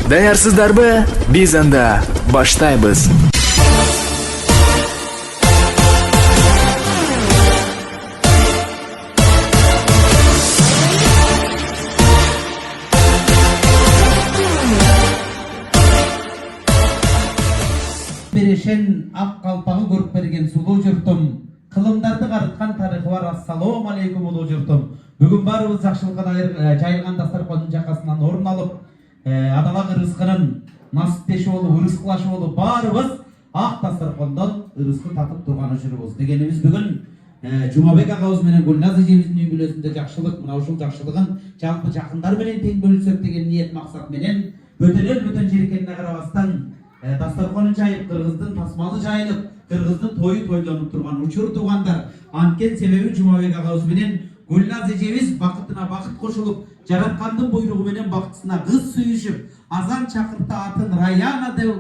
Даярсыздарбы? Биз анда баштайбыз. Берешен ак калпагы көрүп берген сулуу журтум, кылымдарды карыткан тарыхы бар. Ассалому алейкум улуу журтум. Бүгүн баарыбыз жакшылыкка жайылган дастаркандын жакасынан орун алып, адалак ырыскынын насиптеши болуп, ырыскылашы болуп, баарыбыз ак дастаркандон ырыскы татып турган учурубуз. Дегенибиз бүгүн Жумабек агабыз менен Гүлназ эжебиздин үй бүлөсүндө жакшылык, мына ушул жакшылыгын жалпы жакындар менен тең бөлүшсөк деген ниет максат менен бөтөн эл бөтөн жер экенине карабастан дастарканын жайып, кыргыздын тасмалы жайылып, кыргыздын тою тойлонуп турган учур туугандар. Анткени себеби Жумабек агабыз менен Гүлназ эжебиз бакытына бакыт кошулуп, жараткандын буйругу менен бактысына кыз сүйүшүп, азан чакырта атын Раяна деп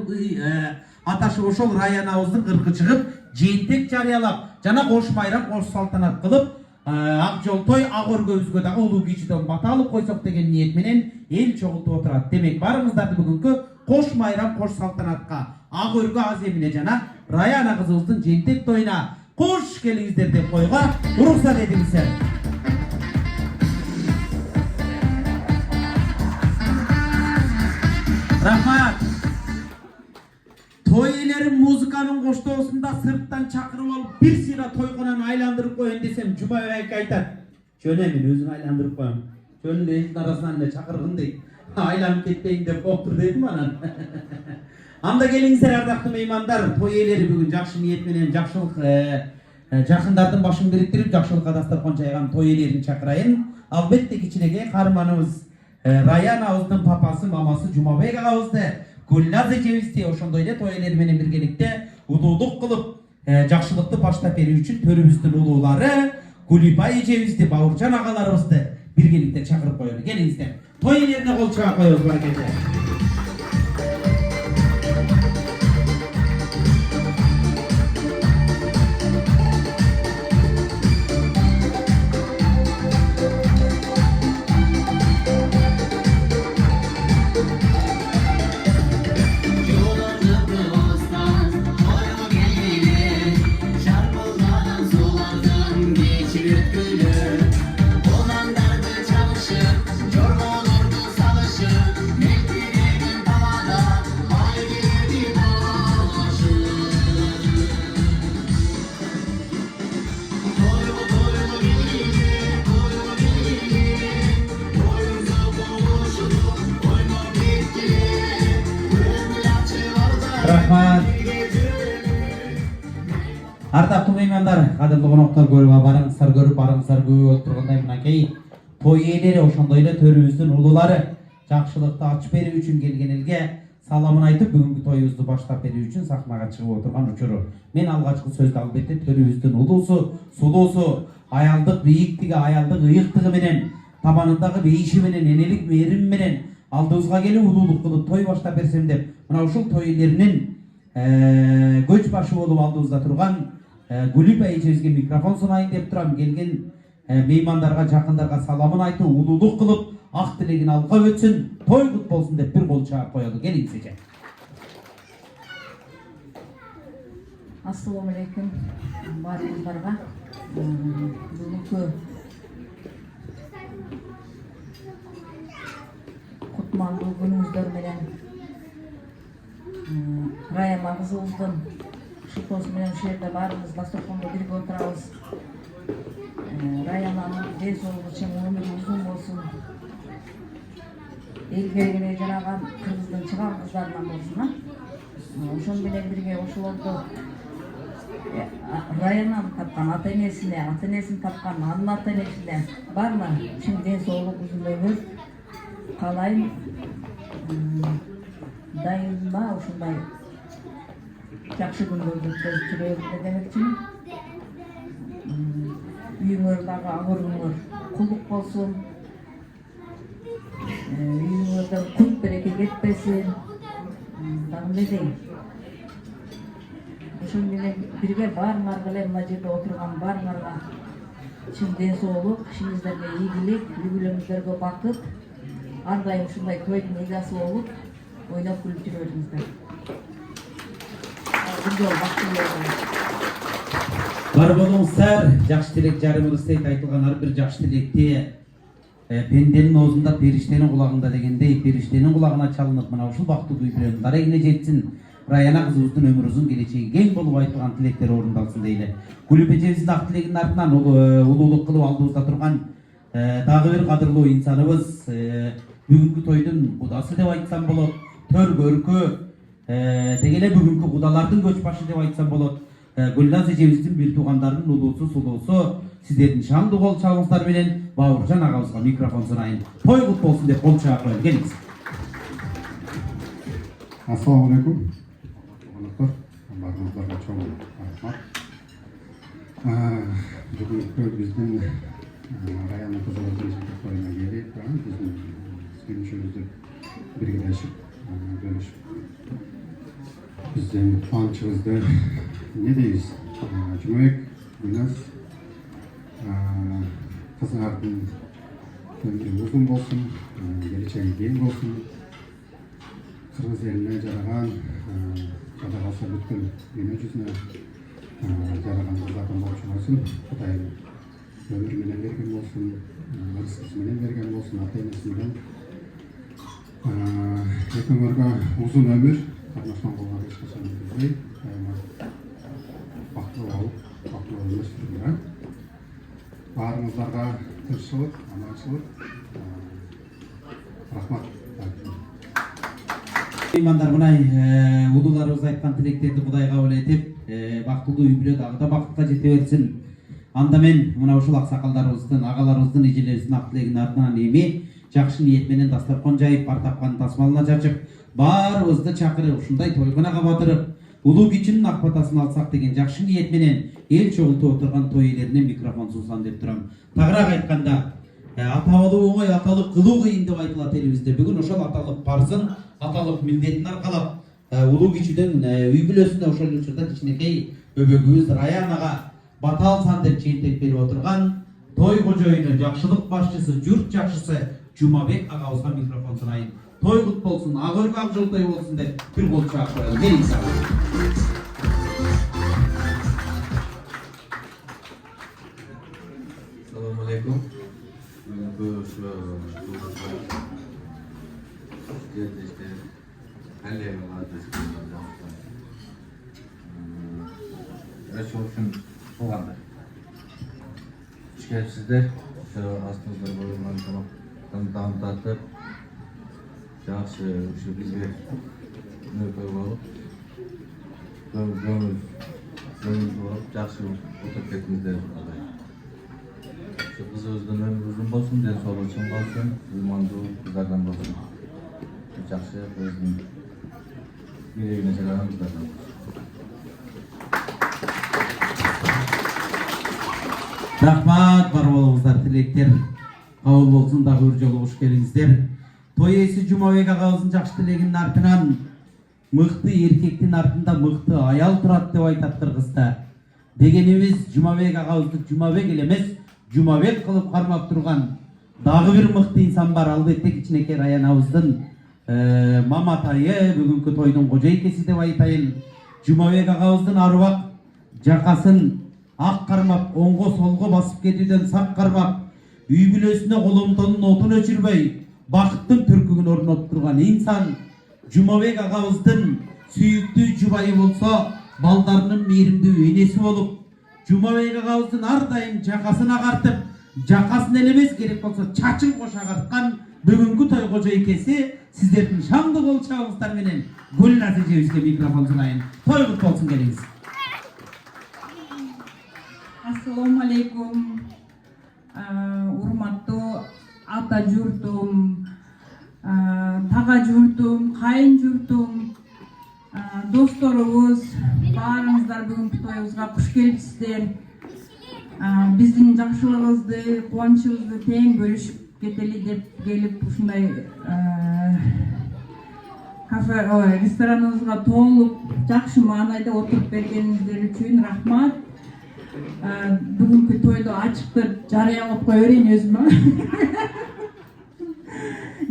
аташып, ошол Раянабыздын кыркы чыгып, жээнтек жарыялап, жана кош майрам, кош салтанат кылып, ак жол той, ак өргөбүзгө дагы улуу кичүүдөн бата алып койсок деген ниет менен эл чогултуп отурат. Демек, баарыңыздарды бүгүнкү кош майрам, кош салтанатка, ак өргө аземине жана Раяна кызыбыздын жээнтек тоюна кош келиңиздер деп койго уруксат этиңиздер. Рахмат. Той ээлерин музыканын коштоосунда сырттан чакырып алып, бир сыйра тойконаны айландырып коеюн десем, Жумабек айтат. Жөн мен өзүм айландырып коем. Жөнүндө элдин арасынан эле чакыргын дейт. Айланып кетпейин деп болуптур дедим анан. Анда келиңиздер ардактуу меймандар, той ээлери бүгүн жакшы ниет менен жакшылык жакындардын башын бириктирип, жакшылыкка дастаркан жайган той ээлерин чакырайын. Албетте кичинекей каарманыбыз Раянабыздын папасы, мамасы Жумабек агабызды, Гүлназ эжебизди ошондой эле той ээлери менен биргеликте удуулук кылып, жакшылыкты баштап берүү үчүн төрүбүздүн улуулары Гүлипай эжебизди, Бауыржан агаларыбызды биргеликте чакырып коелу. Келиңиздер. Той ээлерине кол чыга коебуз баракете. Рахмат. Ардактуу меймандар, кадырлуу коноктор, көрүп барыңыздар көп тургандай мынакей той ээлери, ошондой эле төрүбүздүн улуулары жакшылыкты ачып берүү үчүн келген элге саламын айтып, бүгүнкү тоюбузду баштап берүү үчүн сахнага чыгып отурган учуру. Мен алгачкы сөздү албетте төрүбүздүн улуусу, сулуусу, аялдык бийиктиги, аялдык ыйыктыгы менен, табанындагы бейиши менен, энелик мээрими менен алдыбызга келип улуулук кылып той баштап берсем деп, мына ушул той ээлеринин көч башы болуп алдыбызда турган Гүлипай эжебизге микрофон сунайын деп турам. Келген меймандарга, жакындарга саламын айтып, улуулук кылып, ак тилегин алга өтсүн, той кут болсун деп бир кол чаап коелу. Келиңиз эже. Ассаламу алейкум баарыңыздарга. Бүгүнкү кутмандуу күнүңүздөр менен Раяна кызыбыздын шылтоосу менен ушул жерде баарыбыз дастарканда бирге отурабыз. Раянанын ден соолугу чың, өмүрү узун болсун. Эл бергене жараган кыргыздын чыган кыздарынан болсун. Ошону менен бирге ошолорду Раянаны тапкан ата энесине, ата энесин тапкан анын ата энесине баарына чың ден соолук, узун өмүр каалайм. Дайыма ушундай жакшы күндөрдү өткөрүп жүрөбүз демекчимин. Үйүңөр дагы ак өргүңөр кулдук болсун. Үйүңөрдөн кут береке кетпесин. Дагы эмне дейм? Ошол менен бирге баарыңарга эле мына жерде отурган баарыңарга чын ден соолук, ишиңиздерге ийгилик, үй бүлөңүздөргө бакыт, ар дайым ушундай тойдун ыйласы болуп, ойнап күлүп жүрө бериңиздер. Бул жолу бактылуу болуңуз. Бар болуңуздар, жакшы тилек жарымыбыз дейт, айтылган ар бир жакшы тилекти пенденин оозунда периштенин кулагында дегендей, периштенин кулагына чалынып мына ушул бактылуу үй бүлөнүн дарегине жетсин. Раяна кызыбыздын өмүр узун, келечеги кең болуп айтылган тилектер орундалсын дейли. Гүлүп эжебиздин ак тилегинин артынан улуулук кылып алдыбызда турган дагы бир кадырлуу инсаныбыз, бүгүнкү тойдун кудасы деп айтсам болот, төр көркү, деги эле бүгүнкү кудалардын көч башы деп айтсам болот. Гүлназ эжебиздин бир туугандарынын улуусу, сулуусу, сиздердин шаңдуу кол чабуулуңуздар менен Бауыржан агабызга микрофон сунайын. Той кут болсун деп кол чаап коелу. Келиңиз. Ассаламу алейкум. Конокторлор, баарыңыздарга чоң рахмат. Бүгүнкү биздин Раяна кызыбыздын тойуна келип, биздин сүйүнүчүбүздү биргелешип, бөлүшүп, биздин кубанычыбызды эмне дейбиз? Жумабек, Гүлназ кызыңардын өмүрү узун болсун, келечеги кең болсун. Кыргыз элине жараган, жада калса бүткүл дүйнө жүзүнө жараган кыздардын болчу болсун. Кудай өмүр менен берген болсун, рызкысы менен берген болсун, ата энеси менен. Экөөңөргө узун өмүр, кармашман эч качан билбей, бактылуу болуп, бактылуу өмүр сүрүңөр. Баарыңыздарга тынччылык, аманчылык, рахмат. Меймандар, мынай улууларыбыз айткан тилектерди Кудай кабыл этип, бактылуу үй бүлө дагы да бакытка жете берсин. Анда мен мына ушул аксакалдарыбыздын, агаларыбыздын, эжелерибиздин ак тилегинин артынан эми жакшы ниет менен дастаркан жайып, бар тапканын тасмалына чачып, баарыбызды чакырып, ушундай тойгонага батырып, улуу кичинин ак батасын алсак деген жакшы ниет менен эл чогултуп отурган той ээлерине микрофон сунсам деп турам. Тагыраак айтканда, ата болуу оңой, аталык кылуу кыйын деп айтылат элибизде. Бүгүн ошол аталык парзын, аталык милдетин аркалап, улуу кичүүдөн үй бүлөсүнө ошол учурда кичинекей өбөгүбүз Раянага бата алсан деп чеентек берип отурган той кожоюну, жакшылык башчысы, журт жакшысы Жумабек агабызга микрофон сунайын. Той кут болсун, ак өргө ак жол той болсун деп бир кол чаап коелу. Келиңиз. Assalamu alaikum. Sizler aslında boyundan tamam tatlıp yaxşı şu bizge ne koyalım gömül olup yaxşı oturup ketmizler şu kızı özden uzun olsun den sol için olsun uzmandı kızlardan olsun yaxşı özden yüreğine çeken kızlardan olsun. Рахмат, бар болуңуздар, тилектер кабыл болсун, дагы бир жолу кош келиңиздер. Той ээси Жумабек агабыздын жакшы тилегинин артынан мыкты эркектин артында мыкты аял турат деп айтат кыргызда. Дегенибиз Жумабек агабызды Жумабек эле эмес, Жумабек кылып кармап турган дагы бир мыкты инсан бар, албетте кичинекей Раянабыздын маматайы, бүгүнкү тойдун кожойкеси деп айтайын. Жумабек агабыздын арубак жакасын ак кармап, оңго солго басып кетүүдөн сак кармап, үй бүлөсүнө коломдонун отун өчүрбөй, бакыттын түркүгүн орнотуп турган инсан Жумабек агабыздын сүйүктүү жубайы болсо, балдарынын мээримдүү энеси болуп, Жумабек агабыздын ар дайым жакасын агартып, жакасын эле эмес керек болсо чачын кош агарткан бүгүнкү той кожойкеси сиздердин шаңдуу кол чабуулуңуздар менен Гүлназ эжебизге микрофон сунайын. Той кут болсун, келиңиз. Assalamu alaikum. Урматтуу ата журтум, тага журтум, кайын журтум, досторубуз, баарыңыздар бүгүнкү тоюбузга куш келипсиздер. Биздин жакшылыгыбызды, кубанычыбызды тең бөлүшүп кетели деп келип ушундай кафе, рестораныбызга толуп, жакшы маанайда отуруп бергениңиздер үчүн рахмат. Бүгүнкү тойду ачыктып жарыялап кое берейин өзүмө.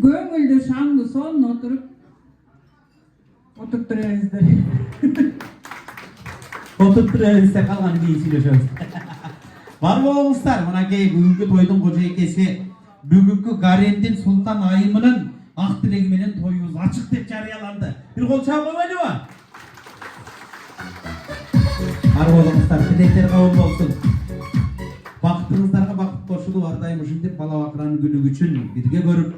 Көңүлдүү, шаңдуу, сонун отуруп Отырып тұра беріңіздер. Отырып тұра беріңіздер, қалғанын кейін сөйлесеміз. Бар болыңыздар, мынакей бүгінгі тойдың қожайкесі, бүгінгі гаремден сұлтан айымының ақ тілегіменен тойымыз ашық деп жарияланды. Bir қол шабық қойды ма? Бар болыңыздар, тілектер қабыл болсын. Бақытыңыздарға бақыт қосылу ардайым үшін деп бала бақыраның күні үшін бірге көріп,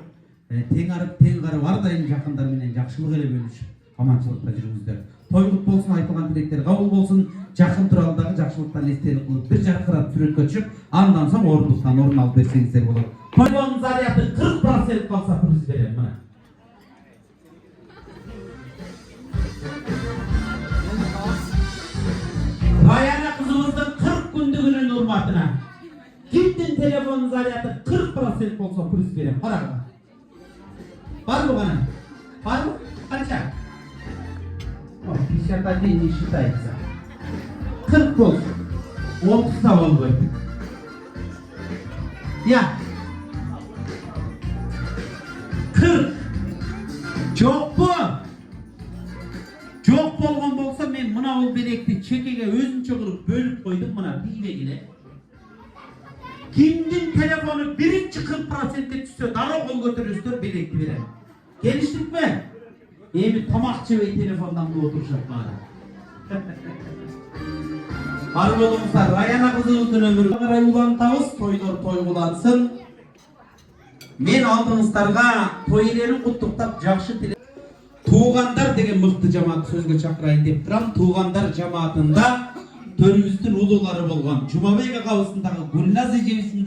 тең арып, тең қарып ардайым жақындарменен жақсылық еле бөлісіп, аманшылықта жүріңіздер. Той құт болсын, айтылған тілектер қабыл болсын, жақын туралдағы жақсылықтан естелік қылып, бір жарқырап суретке түсіп, андан соң орындықтан орын алып берсеңіздер болады. Тойдың заряды 40% қалса приз беремін, мына. Раяна қызымыздың 40 күндігінің үрматына киттің телефонның заряды 40% болса приз беремін. Қарағыға. Бар бұл ғана? Бар бұл? Қанша? 51 не считается. 40 болсын. 30-та болып өттік. Я. 40. Жоқ bu. Жоқ болған болса мен мына ол беректі чекеге өзінше қылып бөліп қойдым мына билегіне. Kimдің телефоны бірінші 40%-те түссе дара қол көтересіздер беректі беремін. Келіштік пе? Еми тамақ жебей телефондан бұл отыршақ мана. Бар болыңыздар, Раяна қызымыздың өмірі қарай улантамыз, тойлар той қылансын. Мен алдыңыздарға той иелерін құттықтап жақсы тілек. Туғандар деген мықты жамаат сөзге шақырайын деп тұрам. Туғандар жамаатында төріміздің ұлылары болған Жұмабек ағамыздың Гүлназ ежеміздің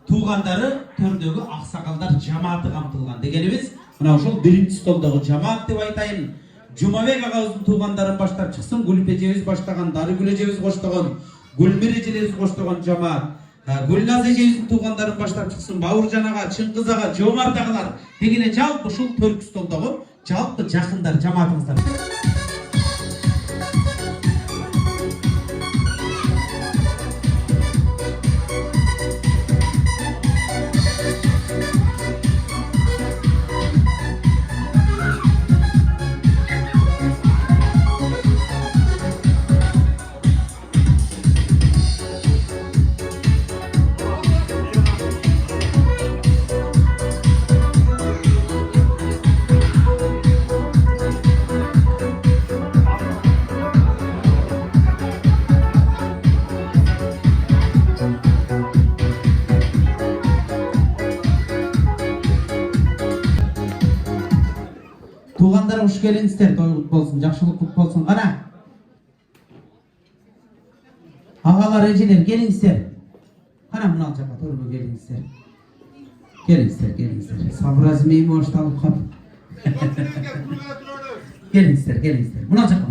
туғандары төрдегі ақсақалдар жамааты қамтылған дегеніміз, мынау жол бірінші столдағы жамаат деп айтайын. Жұмабек ағамыздың туғандары баштап шықсын, Гүлпе ежеміз баштаған, Дарыгүл ежеміз қоштаған, Гүлмир ежеміз қоштаған жамаат. Гүлназ ежеміздің туғандарын баштап шықсын, Бауыржан аға, Шыңғыз аға, Жомарт ағалар дегене жалпы шул төркі столдағы жалпы жақындар жамаатыңыздар. Туғандар ұш келіңіздер, той құт болсын, жақшылық құт болсын. Қана ағалар, әжелер келіңіздер. Қана мұнал жаққа торға келіңіздер. Келіңіздер. Сабыразмейім ошталып қап. Келіңіздер. Мұнал жаққа.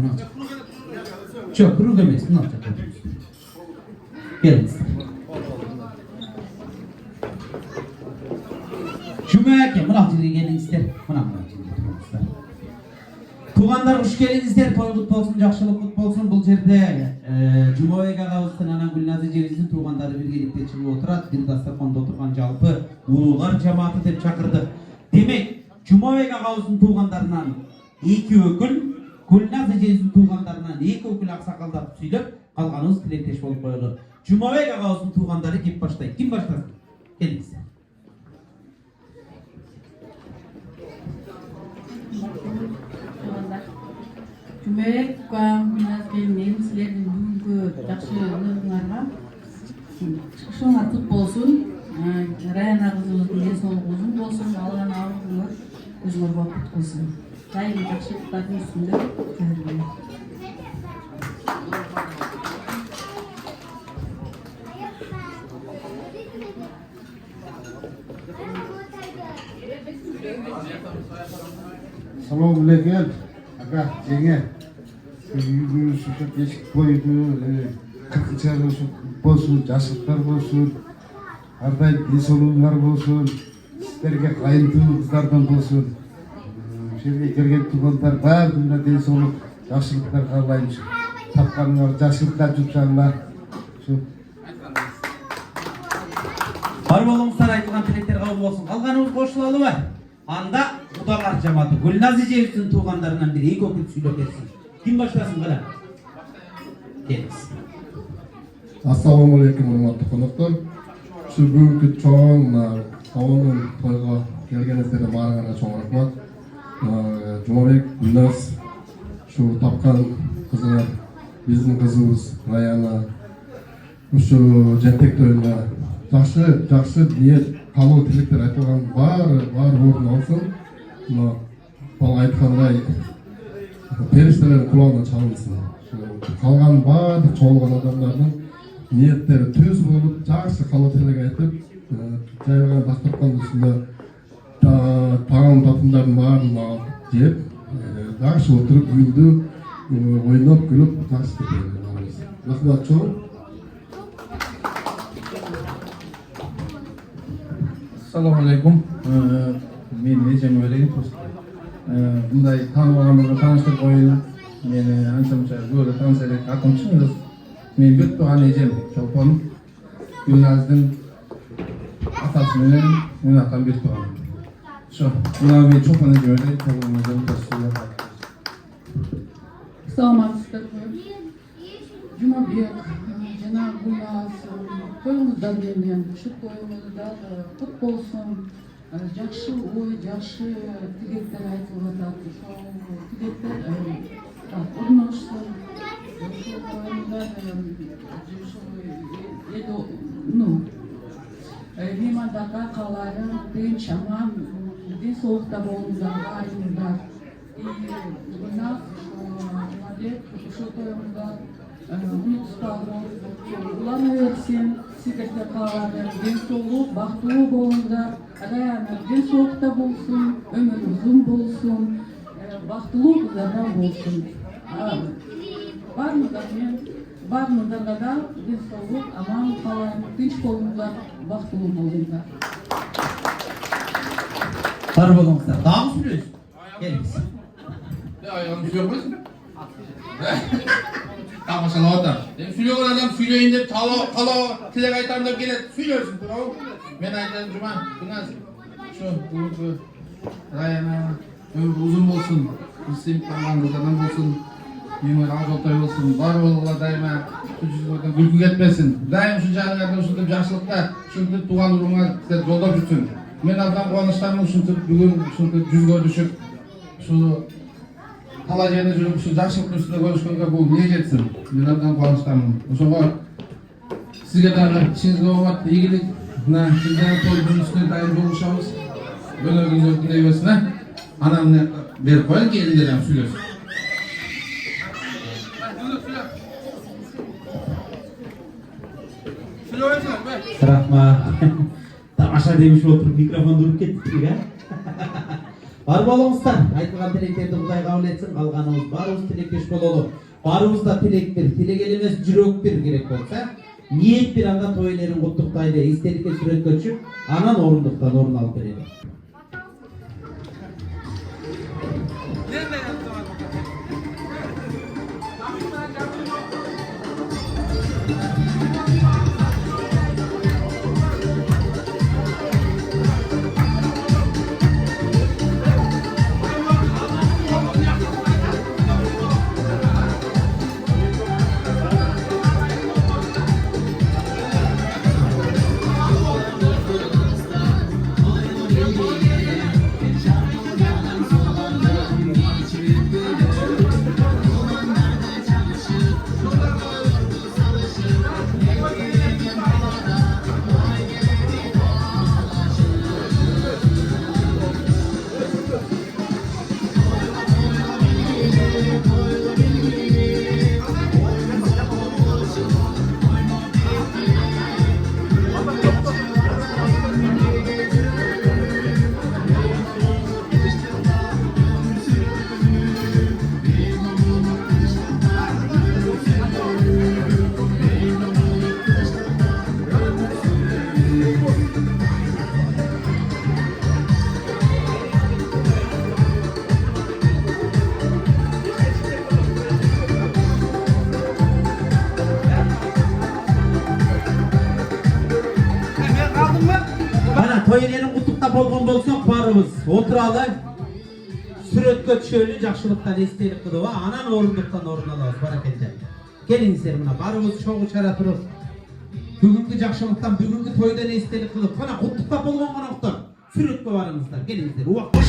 Жоқ, күрік емес, мұнал жаққа. Келіңіздер. Жүме әке, мұнал жерге келіңіздер. Мұнал жерге. Туғандар ұш келіңіздер, той құт болсын, жақшылық құт болсын. Бұл жерде Жұмабек ағамыздың ана Гүлназ ежеміздің туғандары біргелікте шығып отырады. Bir дастарханда отырған жалпы ұлылар жамааты деп шақырдық. Демек, Жұмабек ағамыздың туғандарынан 2 өкіл, Гүлназ ежеміздің туғандарынан 2 өкіл ақсақалдап сөйлеп, қалғанымыз тілектеш болып қойылды. Жұмабек ағамыздың туғандары кеп баштайды. Кім баштасын? Келіңіздер. Жұмабек мен сіздердің бүгінгі жақсы өнеріңізге шығышыңа құт болсын. Раяна қызымыздың денсаулығы uzun болсын, алған ауруыңыз өзіңізге құт болсын. Дайым жақсылықтардың үстінде жүріңіздер. Assalamualaikum. Aka, жеңе. Үйіңіз шүшіп, ешік қойды, 40-шы болсын, жасықтар болсын, ардайым денсаулығыңар болсын, сіздерге қайынды қыздардан болсын. Жерге келген туғандар бәріне денсаулық, жақсылықтар қалаймыз. Тапқаныңар жақсылықтар жұтсаңlar. Бар болыңыздар, айтылған тілектер қабыл болсын. Қалғанымыз қосылалы бар. Анда Кудалар жамааты Гүлназ эжебиздин туугандарынан бири эки окуп сүйлөп берсин. Ким баштасын кара? Келиңиз. Ассаламу алейкум, урматтуу коноктор. Ушу бүгүнкү чоң коомдун тойго келгениңиздерге баарыңарга чоң рахмат. Жумабек, Гүлназ, ушу тапкан кызыңар, биздин кызыбыз Раяна, ушу жентек тойуна жакшы ниет, калуу тилектер айтылган баары орун алсын. Ал айткандай периштелердин кулагына чалынсын. Калган баардык чогулган адамдардын ниеттери түз болуп, жакшы калуу тилек айтып, жайылган дастаркандын үстүндө таам татымдардын баарын жеп, жакшы отуруп, күлдү, ойноп, күлүп, жакшы кетебиз. Рахмат чоң. Assalamu alaikum. Мен эжем ойлойм. Мындай таанып алгандарга тааныштырып коеюн. Мени анча-мынча көбүрөөк тааныса элек. Атым Чыңгыз. Мен бет тууган эжем Чолпон. Гүлназдын атасы менен менин атам бет тууган. Ошо. Мына мен Чолпон эжем ойлойм. Чолпон эжем көрсөтүп. саламатсыздарбы? Жумабек жана Гүлназ тоюңуздар менен ушу тоюңуздар кут болсун. Жакшы ой, жакшы тилектер айтылып атат. Ошол тилектер орношсун. Ошол тоюңуздар меймандарга кааларым тынч аман, ден соолукта болуңуздарга айымдар. Гүлназ, Жумабек, ушул тоюңуздар унутпагыла берсин. Сиздерге кааларым ден соолук, бактылуу болуңуздар. Раяна ден соолукта болсун, өмүр узун болсун, бактылуу кыздардан болсун. Баарыңыздарга да ден соолук, аман каалайм, тынч болуңуздар, бактылуу болуңуздар. Бар болуңуздар. Дагы сүйлөйсүз. Келиңиз. Ayağını sürüyor musun? Tamamşalama da. Sürüyor adam sürüyor deyip kalo tilek aytan da gelir sürüyorsun. Ben aytan Cuma. Bunlar şu Rayana ömür uzun olsun. Bizim parmağınızdan olsun. Yemin ağız otay olsun. Var oğullar daima suçsuzlardan gülgü etmesin. Daim şu canlılardan şuntup yaşlılıkta şuntup tuğan urunlar yolda жүрсүн. Men adam kovanışlarımın şuntup bugün şuntup жүзгө düşüp şu талай жерде жүрүп ушу жакшылыктын үстүндө көрүшкөнгө бул эмне жетсин. Мен абдан кубанычтамын. Ошого сизге дагы ишиңизге болот, ийгилик. Мына сиздердин тойдун үстүнө дайым жолугушабыз. Өнөрүңүз өркүндөй берсин, анан берип коелу, келиндер ham сүйлөсүн. Рахмат. Тамаша демиш отуруп микрофонду уруп кеттик, Бар болуңуздар, айтылган тилектерди Кудай кабыл этсин, калганыбыз баарыбыз тилектеш бололу. Баарыбызда тілек бир, тилегел эмес жүрөк бир керек болса, ниет бир анда той элерин куттуктайлы, эстеликке сүрөткө түшүп, анан орундуктан орун алып берели. той элерин куттуктап болгон болсок баарыбыз отуралы. Süretke tüşölü jakşılıktan estelik kılıp anan orunduktan orun alabız barakallah. Geliңиздер мына барыбыз чогуу чара туруп бүгүнкү жакшылыктан бүгүнкү тойдон эстелик кылып мына куттуктап болгон коноктор сүрөткө барыңыздар келиңиздер убакыт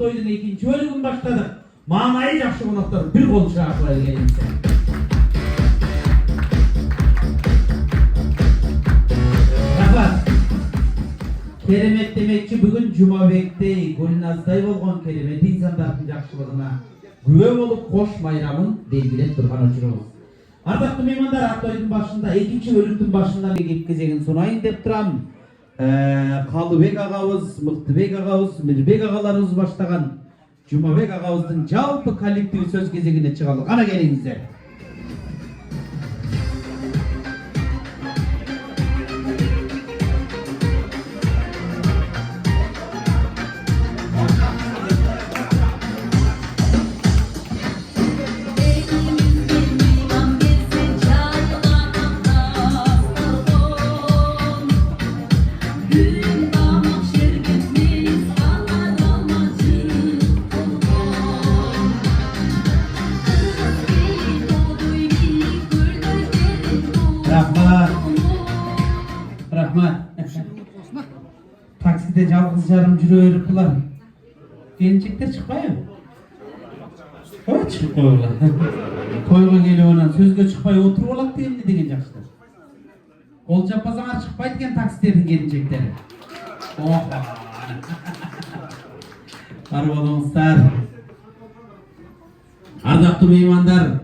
тойдун экинчи бөлүгүн баштадык. Маанайы жакшы коноктор бир кол чыгарып келиңиздер. Рахмат. Керемет демекчи бүгүн Жумабектей, Гүлназдай болгон керемет инсандардын жакшылыгына күбө болуп кош майрамын белгилеп турган учурубуз. Ардактуу меймандар, Ақтойдың башында, экинчи бөлүктүн башында кеп кезегин sunayын деп турам. Калыбек агабыз, Мыктыбек агабыз, Мирбек агаларыбыз баштаган Жумабек агабыздын жалпы коллективи сөз кезегине чыгалы. Кана келиңиздер. Рахмат. Таксиде жалгыз жарым жүрө берип булар. Келинчектер чыкпайбы? Ой, чыгып койгула. Тойго келип анан сөзгө чыкпай отуруп алат дегенди деген жакшы. Кол жаппасаңар чыкпайт экен таксидердин келинчектери. Бар болуңуздар. Ардактуу меймандар,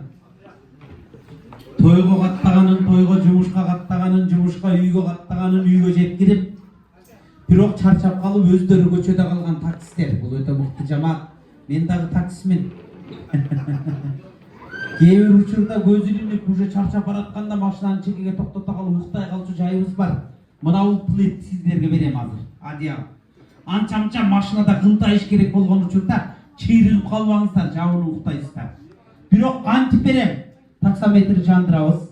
тойго каттаганын тойго, жумушка каттаганын жумушка, үйгө каттаганын үйгө жеп кирип, бирок чарчап калып өздөрү көчөдө калган таксистер. Бул өтө мыкты жамаат. Мен дагы таксисмен. Кээ бир учурда көз илинип уже чарчап баратканда машинаны чекеге токтото калып уктай калчу жайыбыз бар. Мына бул плит сиздерге берем азыр. Адиял. Анча-мынча машинада кылтайыш керек болгон учурда чыйрылып калбаңыздар, жабынып уктайсыздар. Бирок кантип берем? Таксометр жандырабыз.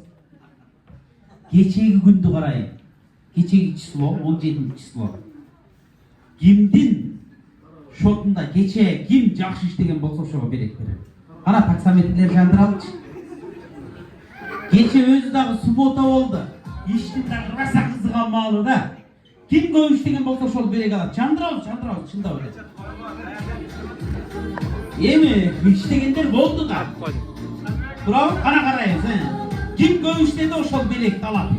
Кечеги күндү карайын. Кечеги число 17 число. Кимдин шотунда кече ким жакшы иштеген болсо ошого берек берем. Ана таксометрлер жандыралычы. Кече өзү дагы суббота болду. Иштин дагы раса кызыган маалы да. Ким көп иштеген болсо ошол берек алат. Жандырабыз, чындап эле. Эми иштегендер болду да. Турабы, кана карайбыз. Ким көп иштеди ошол берек алат.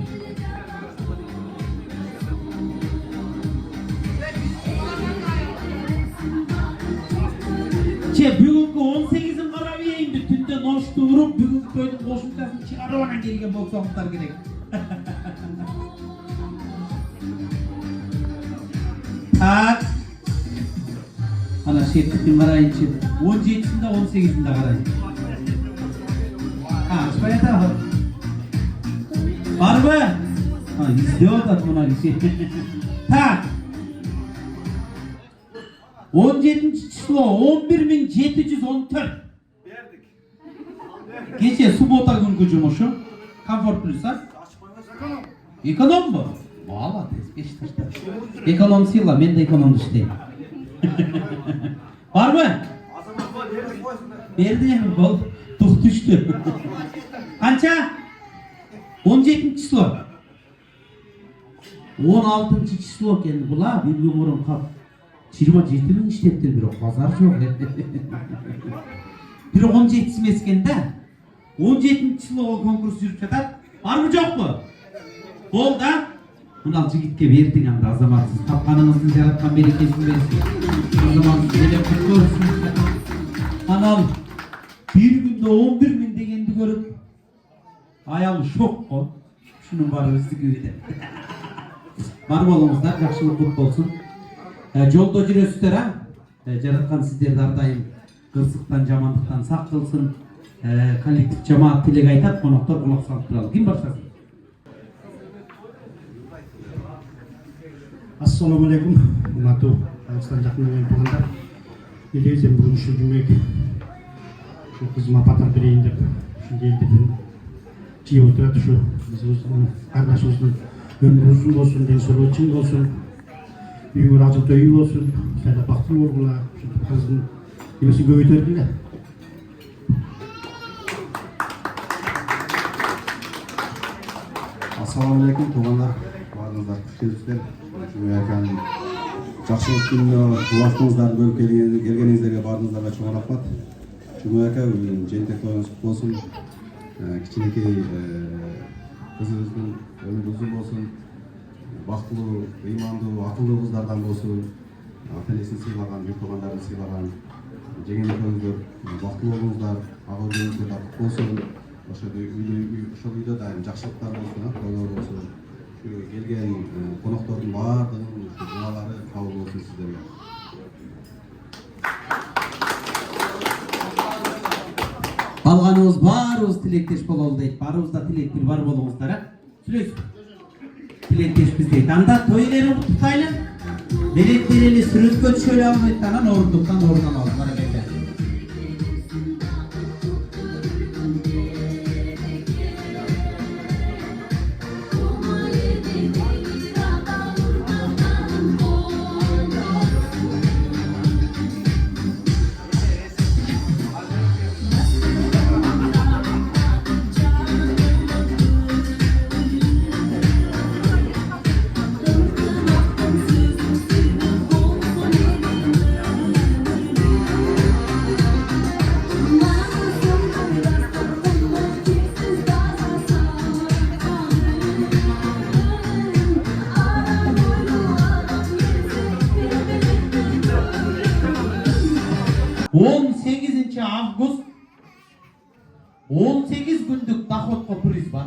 Бүгүнкү 18-ин карап ийинди, түндө ношту уруп, бүгүнкү тойдун кошумчасын чыгарып анан келген болсоңуздар керек. Так. Ана шептикин карайынчы. 17-синде, 18-синде карайын. Ачпай атабы. Барбы? Издеп атат мына киши. Так. 17 число 11714. Кече суббота күнгү жумушу. Комфорт плюс, а? Эконом бу? Молодец, бешташта. Эконом сила, мен да эконом иштейм. Барбы? Берди, бол. Тук түштү. Канча? 17 число. 16 число экен була, бир күн мурун кап. 27 миң иштептир, бирок базар жок. Бирок 17 эмес экен да. 17 числого конкурс жүрүп жатат. Барбы жокпу? Бол да. Мына жигитке бердиң анда, азаматсыз тапканыңыздын жараткан берекесин берсин. Азаматсыз келип көрсүн. Анан бир күндө 11 миң дегенди көрүп аял шок го. Шунун баары биздики деп. Бар болуңуздар, жакшылык кут болсун. Жолдо жүрөсүздөр, жараткан сиздерди ар дайым кырсыктан, жамандыктан сак кылсын. Коллектив жамаат тилек айтат, коноктор кулак салып туралы. Ким баштасын? Ассаламу алейкум, урматтуу Казакстан жакын туугандар. Элебизден бүгүн ушул жумек кызыма батар берейин деп ушундай элдерден жыйып отурат. Ушу биздин кардашыбыздын өмүрү узун болсун, ден соолугу чың болсун, үйүңөр ажылтуу үй болсун, сайда бактылуу болгула, ушинтип кыздын эмесин көбөйтөлгүлө. Ассаламу алейкум туугандар, баарыңыздар куш келипсиздер. Жумеканын жакшылык күнүнө убактыңыздарды бөлүп келгениңиздерге баарыңыздарга чоң рахмат. Жумабек ака, жээнтек тоюңуз куттуу болсун. Кичинекей кызыбыздын өмүрү узун болсун, бактылуу, ыймандуу, акылдуу кыздардан болсун, ата энесин сыйлаган, үй туугандарын сыйлаган жеңил экөөңүздөр бактылуу болуңуздар, ага өзүңүзгө да куттуу болсун. Ошол үйдө дайым жакшылыктар болсун, тойлор болсун. Келген коноктордун баардыгынын дуалары кабыл болсун сиздерге. Калганыбыз баарыбыз тилектеш бололу дейт. Баарыбызда тилек бир бар болуңуздар, сүйлөйсүз. Тилектешпиз дейт. Анда той элерин куттуктайлы. Берет берели сүрөткө түшөлү албайт, анан орундуктан орун алалы. Баракелде. Август 18 күндүк доходко приз бар.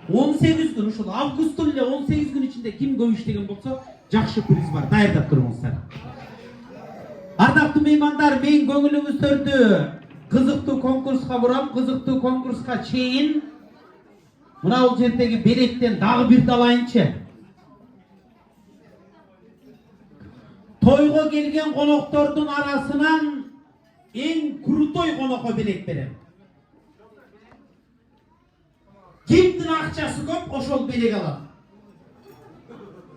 18 күн, ушул августтун эле 18 күн ичинде ким көп иштеген болсо, жакшы приз бар. Даярдап туруңуздар. Ардактуу меймандар, мен көңүлүңүздөрдү кызыктуу конкурска бурам. Кызыктуу конкурска чейин мына бул жердеги береттен дагы бир далайынчы. Тойго келген коноктордун арасынан эң крутой конокко белек берем. Кимдин акчасы көп, ошол белек алат.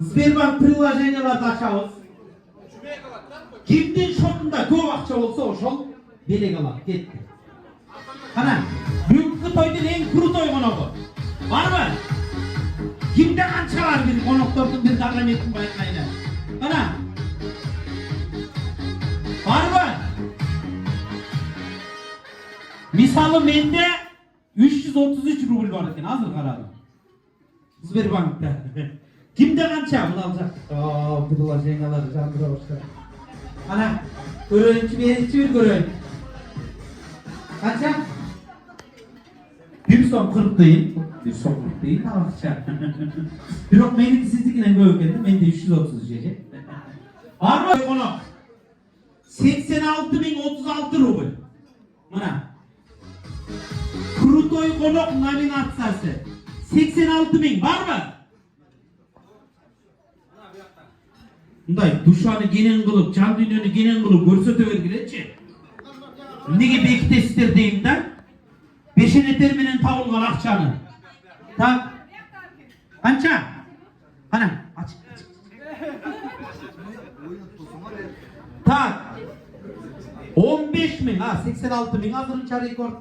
Сбербанк приложенияларды ачабыз. Кимдин шотунда көп акча болсо, ошол белек алат. Кетти. Кана, бүгүнкү тойдун эң крутой коногу. Барбы? Кимде канча бар бир коноктордун бир даграметин байкайны. Кана. Барбы? Мисалы менде 333 рубль бар екен, азыр карадым. Сбербанкта. Кимде канча? Мына алжак. Приложениялар жандыра баштады. Ана, көрөйүнчү, беричи бир көрөйүн. Канча? 1 сом 40 тыйын. 1 сом 40 тыйын акча. Бирок меники сиздикинен көп экен, менде 330 же. Барбы конок? 86.036 рубль. Мына. Крутой конок номинациясы. 86.000 барбы? Мындай душаны кенен кылып, жан дүйнөнү кенен кылып көрсөтө бергилечи. Эмнеге бекитесиздер дейм да? Бешенетер менен табылган акчаны. Так. Канча? Кана, ач. Так. 15.000, 86.000 азырынча рекорд.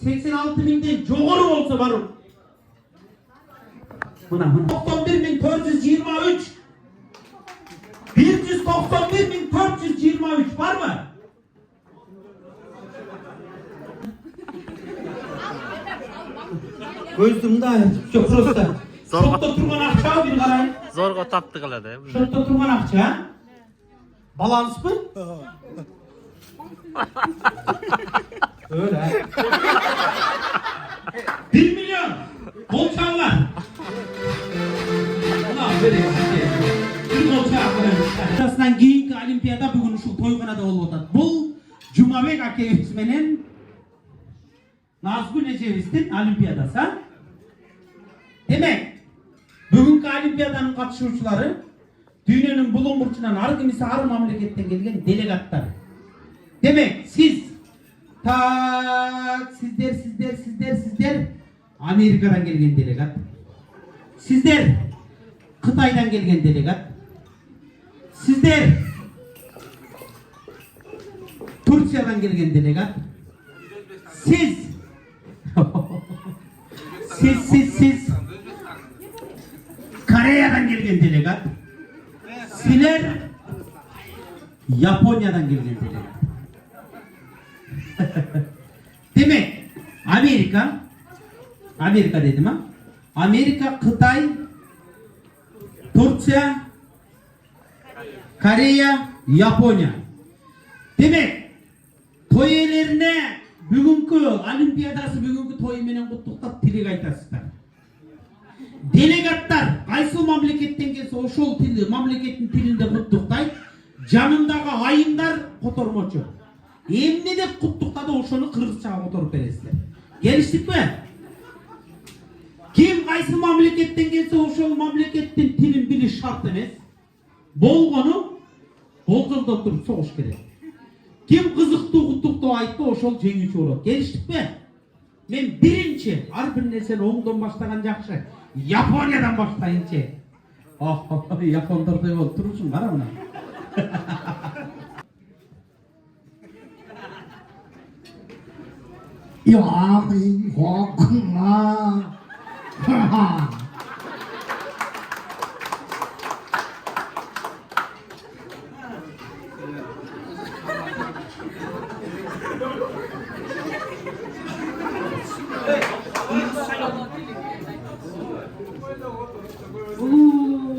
86.000ден жогору болсо барып. Мына 91.423. 191.423 барбы? Көздүм да, жок просто. Шотто турган акча бир карайын. Зорго тапты кылады. Шотто турган акча. Баланспы? Öyle. 1 milyon. Bolçanlar. Ulan böyle bir bolçanlar. Arasından keyinki olimpiyada bugün şu toyxonada olup otat. Bul Jumabek akebimiz menen Nazgul Eceviz'in olimpiyadası. Demek bugünkü olimpiyadanın katışuvchiları dünyanın bulun burçundan har kimisi har mamleketten gelgen delegatlar. Demek siz tak sizler Amerika'dan gelgen delegat. Sizler Kıtay'dan gelgen delegat. Sizler Türkiye'den gelgen delegat. Siz Kore'den gelgen delegat. Sizler Japonya'dan gelgen telek. Demek Amerika dedim ha. Amerika, Kıtay, Türkiye, Koreya, Japonya. Demek toylarına bugünkü olimpiyadası bugünkü toyu menen kutlukta tilek aytasızlar. Delegatlar kaysı mamleketten gelse oşol tilde mamleketin tilinde kutlukтай, janınдағы айымдар kotormoçu. Emne de kutlukta da oşonu kırgızçaga kotorup beresizler. Geliştik mi? Kim kaysı mamleketten gelse oşol mamleketin tilin biliş şart emes. Bolgonu bolganda turup soğuş керек. Kim kızıktı kutlukta aytты oşol жеңүүчү болот. Geliştik mi? Men birinci har bir nersени оңдон баштаган жакшы. Japonya'dan başlayınca. Japonlar da yol turursun var mı?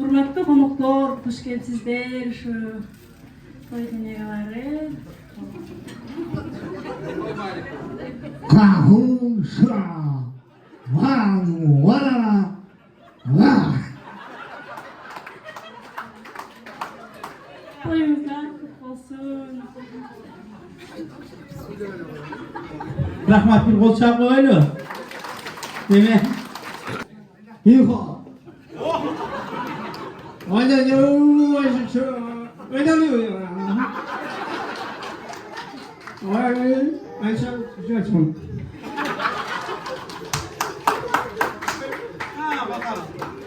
Урматтуу коноктор, куш келипсиздер. Ушу той денегелери. Toyуңуздар кут болсун. Rahmat bir kol çağ koylu. Değil mi? Yuh.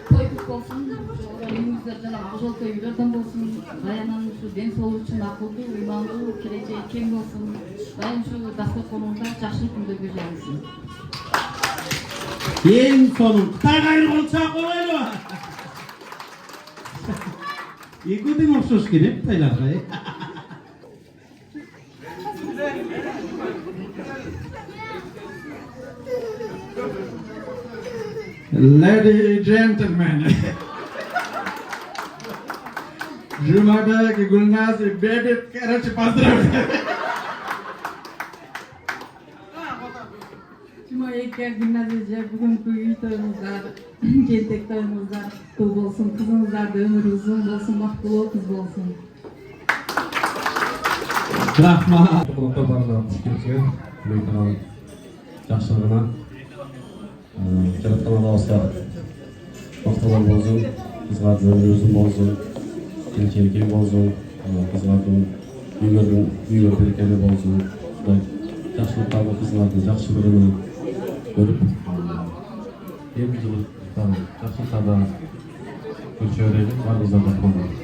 Той кут болсун. Үйүңүздөр жана ошол той үйлөрдөн болсун. Даянын ушу ден соолук үчүн акылдуу, ыймандуу, келечеги кең болсун. Дайым ушу дасторконуңузда жакшылык күндөргө жайылсын. En sonun Kıtayga ayrı kol çağ koylu. Yıkıldın okşoş gelip Kıtaylarda. Ladies and gentlemen, Juma'daki Gulnazi Bedit Karachi поздравляю. Жумаекке гимназия бүгүнкү үй тоюңуздар, келтек тоюңуздар куттуу болсун, кызыңыздардын өмүрү узун болсун, бактылуу кыз болсун. Rahmat. Konuklar bana fikirce, meydan yaxşılığına, Yaratgan Allohga maqtovlar bo'lsin, qizlarning o'zin bo'lsin, kelajagi bo'lsin, qizlarning uylar berekali bo'lsin. Yaxshiliklarni qizlarning yaxshi ko'rib, yaxshiliklarda ko'rsataylik, barimizdan qo'llaylik.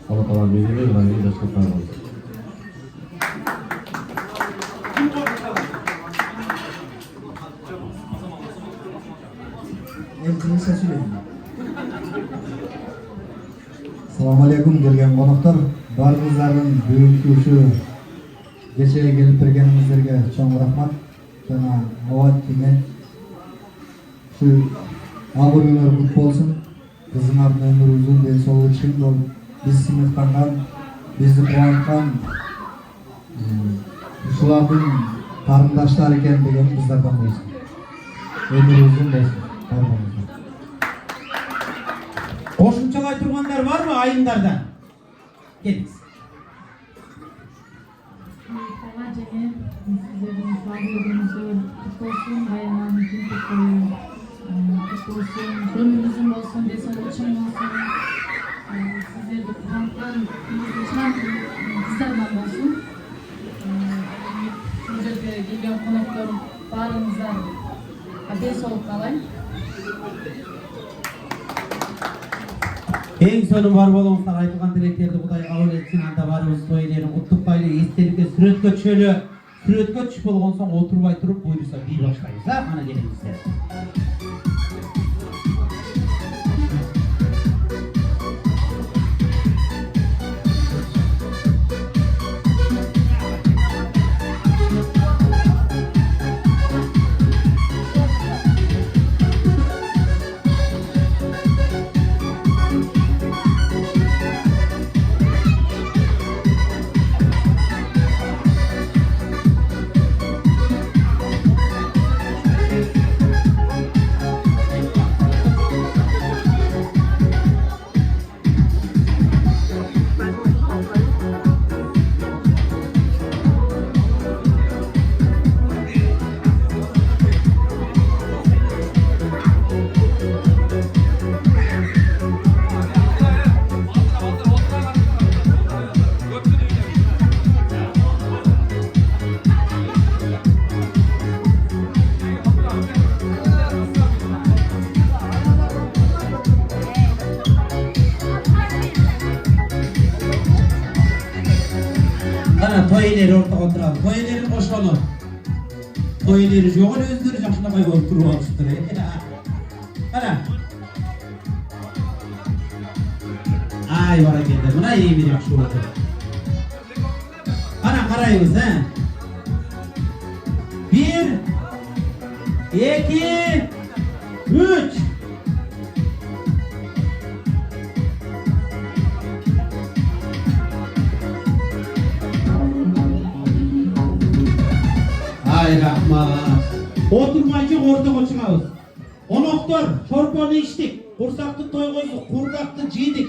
Alloh taolo menga va yaxshiliklar bo'lsin. Assalomu alaykum kelgan qo'noqlar, baringizlarning bugungi shu kechaga kelib turganingizlarga cho'ng rahmat. Jana Avod degan shu og'irlar kut bo'lsin. Qizlarning umri uzun, den sog'lik uchun bo'l. Biz sinfdan bizni quvongan shularning qarindoshlari ekan degan bizlardan bo'lsin. Umri uzun bo'lsin. Qo'shimchalar turganlar var mı ayımlardan? Geliniz. Merhaba Cemil, sizlerin sağlığınızı kutlu olsun, bayanların tüm kutlu olsun, gönlünüzün olsun, desoluşun olsun, sizleri de kullanılan çalışan kızlardan olsun. Sizlerde gelen konuklarım bağrınızdan desoluk alayım. En sonu var bolğuңуздар айтылган тилектерди Кудай кабыл этсин, анда барыбыз той элерин куттуктайлы, эстеликке сүрөткө түшөлү. Сүрөткө түшүп болгон соң отурбай туруп буйруса бий баштайбыз, ана келиңиздер. Toy ortaga oturalım. Toy koşalım. Toy yok ele özleri jakşılabay bolup turup alışıptır. Ana. Ay barakende. Buna iyi bir jakşı oldu. Ana karayımız ha. 1 2 3 Ay rahmat. Oturmayınca ortaga çıkabız. Onoktor, çorponu içtik, kursakты той koyduk, kurbaktı jiydik.